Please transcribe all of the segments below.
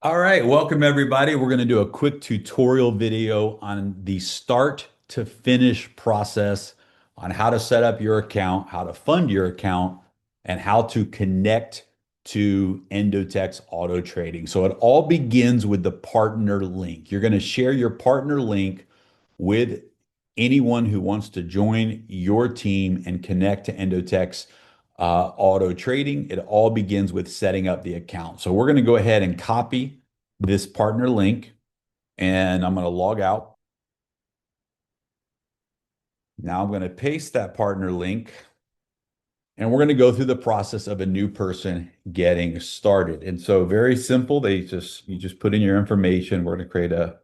All right, welcome everybody. We're going to do a quick tutorial video on the start to finish process on how to set up your account, how to fund your account, and how to connect to Endotech's auto trading. So it all begins with the partner link. You're going to share your partner link with anyone who wants to join your team and connect to Endotech's auto trading. It all begins with setting up the account. So we're going to go ahead and copy this partner link and I'm going to log out. Now I'm going to paste that partner link and we're going to go through the process of a new person getting started. And so very simple. You just put in your information. We're going to create a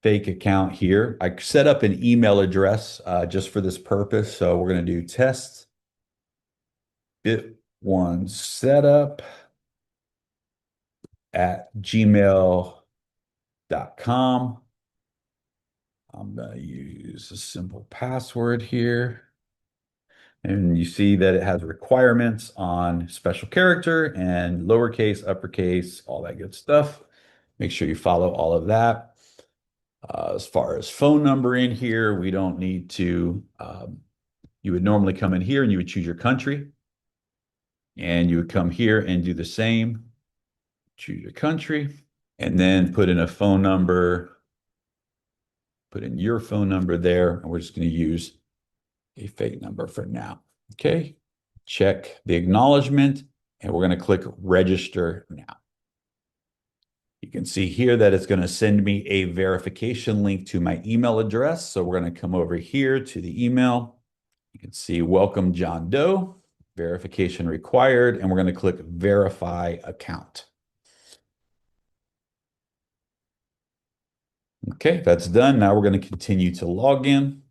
fake account here. I set up an email address just for this purpose. So we're going to do test bit1 setup at gmail.com. I'm going to use a simple password here. And you see that it has requirements on special character and lowercase, uppercase, all that good stuff. Make sure you follow all of that. As far as phone number in here, we don't need to. You would normally come in here and you would choose your country. And you would come here and do the same. Choose your country. And then put in a phone number. Put in your phone number there. And we're just going to use a fake number for now. Okay. Check the acknowledgement and we're going to click register now. You can see here that it's going to send me a verification link to my email address. So we're going to come over here to the email. You can see welcome John Doe, verification required, and we're going to click verify account. Okay, that's done. Now we're going to continue to log in.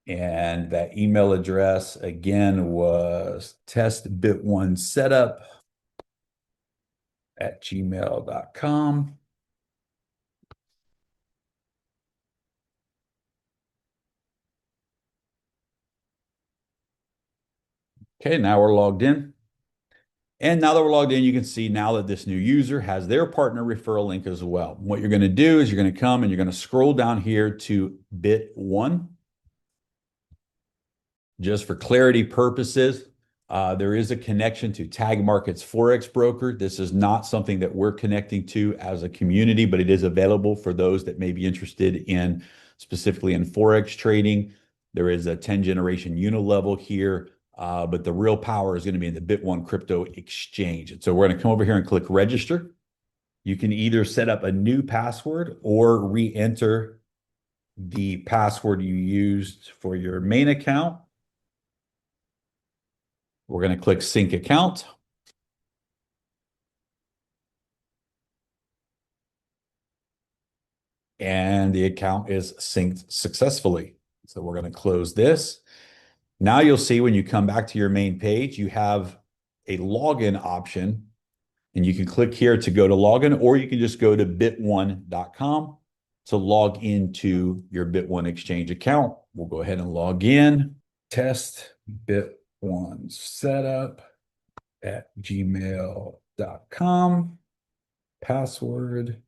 And that email address again was testbit1setup at gmail.com. Okay, now we're logged in. And now that we're logged in, you can see now that this new user has their partner referral link as well. What you're going to do is you're going to come and you're going to scroll down here to Bit1. Just for clarity purposes, there is a connection to Tag Markets Forex Broker. This is not something that we're connecting to as a community, but it is available for those that may be interested in specifically in Forex trading. There is a 10 generation unilevel here, but the real power is going to be in the Bit1 Crypto Exchange. And so we're going to come over here and click register. You can either set up a new password or re-enter the password you used for your main account. We're going to click sync account. And the account is synced successfully. So we're going to close this. Now you'll see when you come back to your main page, you have a login option. And you can click here to go to login, or you can just go to bit1.com to log into your Bit1 Exchange account. We'll go ahead and log in. Test Bit1 setup at gmail.com. Password.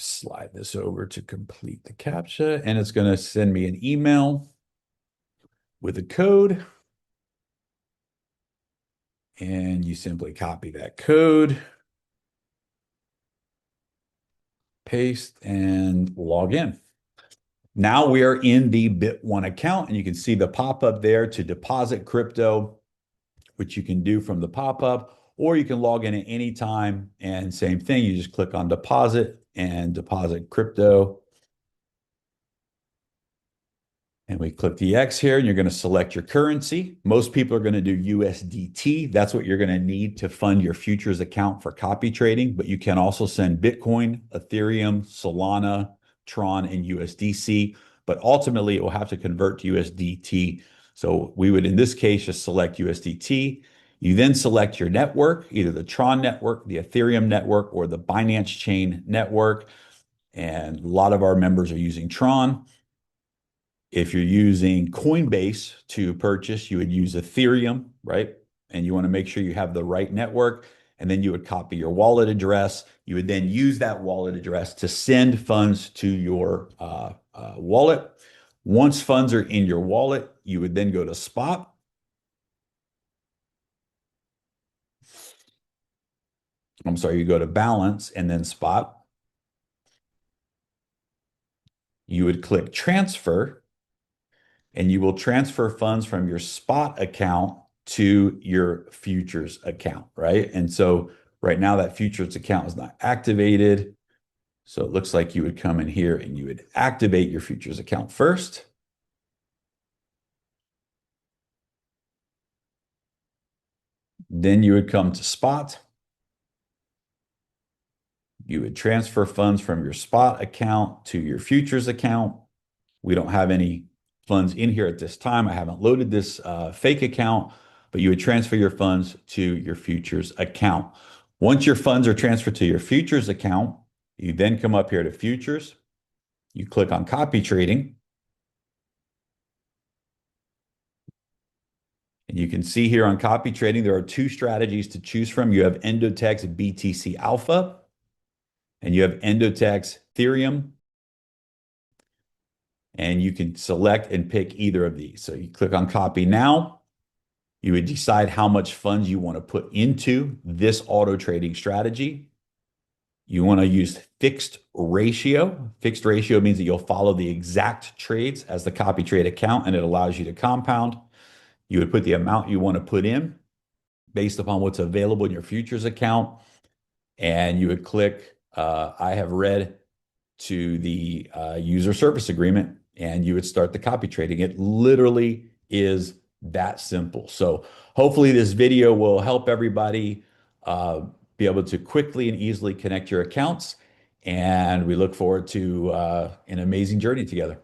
Slide this over to complete the CAPTCHA, and it's going to send me an email with a code. And you simply copy that code, paste, and log in. Now we are in the Bit1 account, and you can see the pop-up there to deposit crypto, which you can do from the pop-up, or you can log in at any time, and same thing, you just click on deposit and deposit crypto. And we click the X here, and you're going to select your currency. Most people are going to do USDT. That's what you're going to need to fund your futures account for copy trading, but you can also send Bitcoin, Ethereum, Solana, Tron, and USDC, but ultimately it will have to convert to USDT. So we would, in this case, just select USDT. You then select your network, either the Tron network, the Ethereum network, or the Binance chain network. And a lot of our members are using Tron. If you're using Coinbase to purchase, you would use Ethereum, right? And you want to make sure you have the right network. And then you would copy your wallet address. You would then use that wallet address to send funds to your wallet. Once funds are in your wallet, you would then go to spot. I'm sorry, you go to balance and then spot. You would click transfer and you will transfer funds from your spot account to your futures account, right? And so right now that futures account is not activated. So it looks like you would come in here and you would activate your futures account first. Then you would come to spot. You would transfer funds from your spot account to your futures account. We don't have any funds in here at this time. I haven't loaded this fake account, but you would transfer your funds to your futures account. Once your funds are transferred to your futures account, you then come up here to futures. You click on copy trading. And you can see here on copy trading, there are two strategies to choose from. You have Endotech's BTC Alpha, and you have Endotech's Ethereum. And you can select and pick either of these. So you click on copy now. You would decide how much funds you want to put into this auto trading strategy. You want to use fixed ratio. Fixed ratio means that you'll follow the exact trades as the copy trade account, and it allows you to compound. You would put the amount you want to put in based upon what's available in your futures account. And you would click, I have read to the user service agreement, and you would start the copy trading. It literally is that simple. So hopefully this video will help everybody be able to quickly and easily connect your accounts. And we look forward to an amazing journey together.